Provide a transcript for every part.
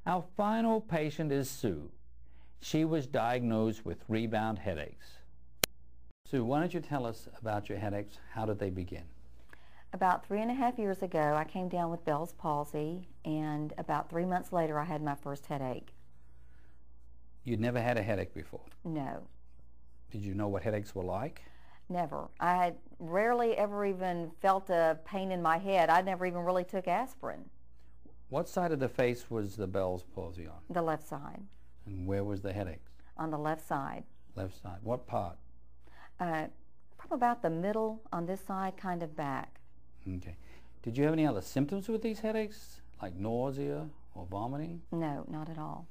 Our final patient is Sue. She was diagnosed with rebound headaches. Sue, why don't you tell us about your headaches? How did they begin? About 3.5 years ago, I came down with Bell's palsy, and about 3 months later, I had my first headache. You'd never had a headache before? No. Did you know what headaches were like? Never. I had rarely ever even felt a pain in my head. I never even really took aspirin. What side of the face was the Bell's palsy on? The left side. And where was the headache? On the left side. Left side. What part? From about the middle on this side, kind of back. Okay. Did you have any other symptoms with these headaches, like nausea or vomiting? No, not at all.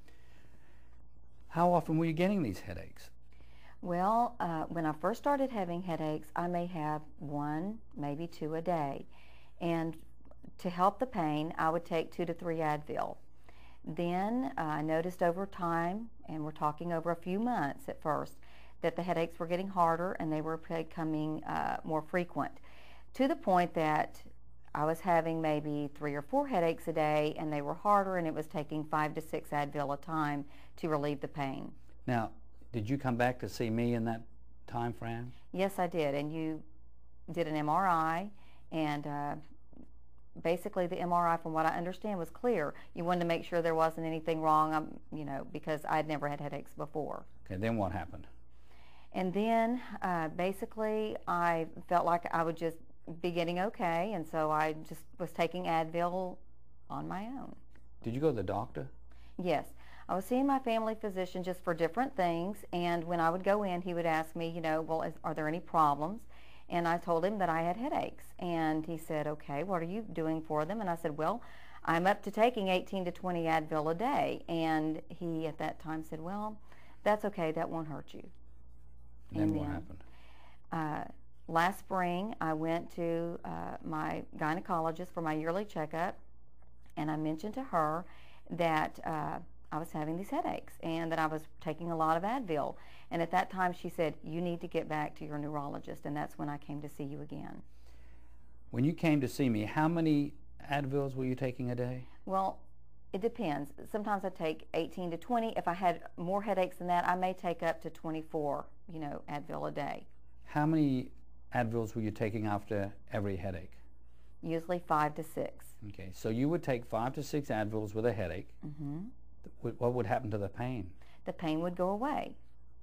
How often were you getting these headaches? Well, when I first started having headaches, I may have 1, maybe 2 a day. And to help the pain, I would take 2 to 3 Advil. Then I noticed over time, and we're talking over a few months at first, that the headaches were getting harder and they were becoming more frequent, to the point that I was having maybe 3 or 4 headaches a day, and they were harder, and it was taking 5 to 6 Advil a time to relieve the pain. Now, did you come back to see me in that time frame? Yes, I did, and you did an MRI, and basically the MRI, from what I understand, was clear. You wanted to make sure there wasn't anything wrong, because I'd never had headaches before. Okay, then what happened? And then basically I felt like I would just be getting okay, and so I just was taking Advil on my own. Did you go to the doctor? Yes. I was seeing my family physician just for different things, and when I would go in, he would ask me, well, are there any problems? And I told him that I had headaches, and he said, okay, what are you doing for them? And I said, well, I'm up to taking 18 to 20 Advil a day. And he at that time said, well, that's okay, that won't hurt you. And then what happened? Last spring, I went to my gynecologist for my yearly checkup, and I mentioned to her that I was having these headaches and that I was taking a lot of Advil. And at that time she said, you need to get back to your neurologist, and that's when I came to see you again. When you came to see me, how many Advils were you taking a day? Well, it depends. Sometimes I take 18 to 20. If I had more headaches than that, I may take up to 24, Advil a day. How many Advils were you taking after every headache? Usually 5 to 6. Okay, so you would take 5 to 6 Advils with a headache. Mm-hmm. What would happen to the pain? The pain would go away.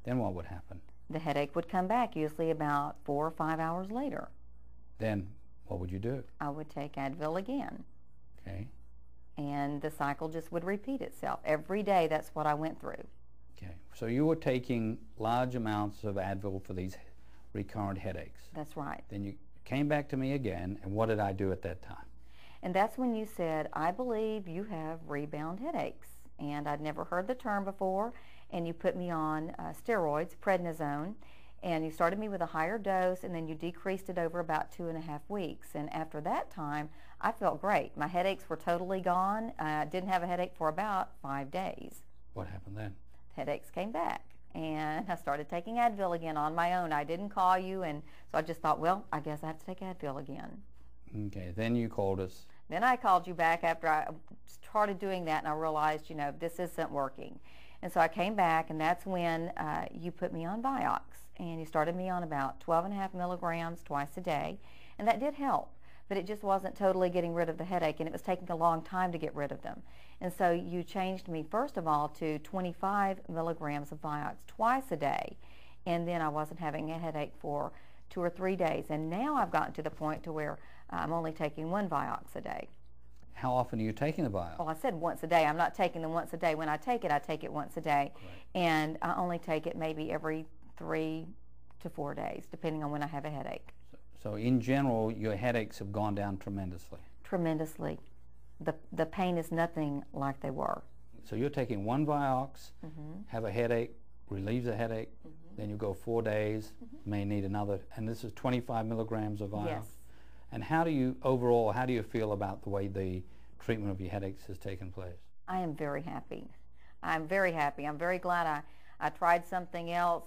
Then what would happen? The headache would come back, usually about 4 or 5 hours later. Then what would you do? I would take Advil again. Okay. And the cycle just would repeat itself. Every day, that's what I went through. Okay, so you were taking large amounts of Advil for these recurrent headaches. That's right. Then you came back to me again, and what did I do at that time? And that's when you said, I believe you have rebound headaches. And I'd never heard the term before, and you put me on steroids, prednisone, and you started me with a higher dose, and then you decreased it over about 2.5 weeks. And after that time, I felt great. My headaches were totally gone. I didn't have a headache for about 5 days. What happened then? Headaches came back, and I started taking Advil again on my own. I didn't call you, and so I just thought, well, I guess I have to take Advil again. Okay, then you called us. Then I called you back after I started doing that, and I realized, this isn't working. And so I came back, and that's when you put me on Vioxx, and you started me on about 12.5 milligrams twice a day, and that did help, but it just wasn't totally getting rid of the headache, and it was taking a long time to get rid of them. And so you changed me, first of all, to 25 milligrams of Vioxx twice a day, and then I wasn't having a headache for 2 or 3 days, and now I've gotten to the point to where I'm only taking 1 Vioxx a day. How often are you taking the Vioxx? Well, I said once a day. I'm not taking them once a day. When I take it once a day. Right. And I only take it maybe every 3 to 4 days, depending on when I have a headache. So in general, your headaches have gone down tremendously? Tremendously. The pain is nothing like they were. So you're taking 1 Vioxx, have a headache, relieves the headache, then you go 4 days, may need another, and this is 25 milligrams of Vioxx? Yes. And how do you feel about the way the treatment of your headaches has taken place? I am very happy. I'm very happy. I'm very glad I tried something else,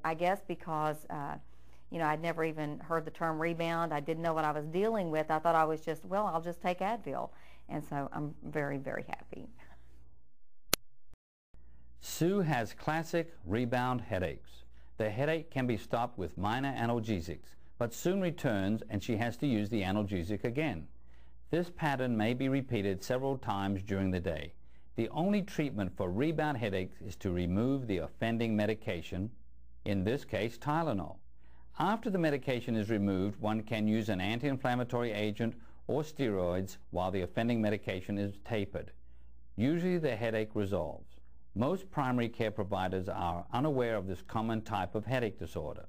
I guess because, I'd never even heard the term rebound. I didn't know what I was dealing with. I thought I was just, well, I'll just take Advil. And so I'm very, very happy. Sue has classic rebound headaches. The headache can be stopped with minor analgesics, but soon returns and she has to use the analgesic again. This pattern may be repeated several times during the day. The only treatment for rebound headaches is to remove the offending medication, in this case Tylenol. After the medication is removed, one can use an anti-inflammatory agent or steroids while the offending medication is tapered. Usually the headache resolves. Most primary care providers are unaware of this common type of headache disorder.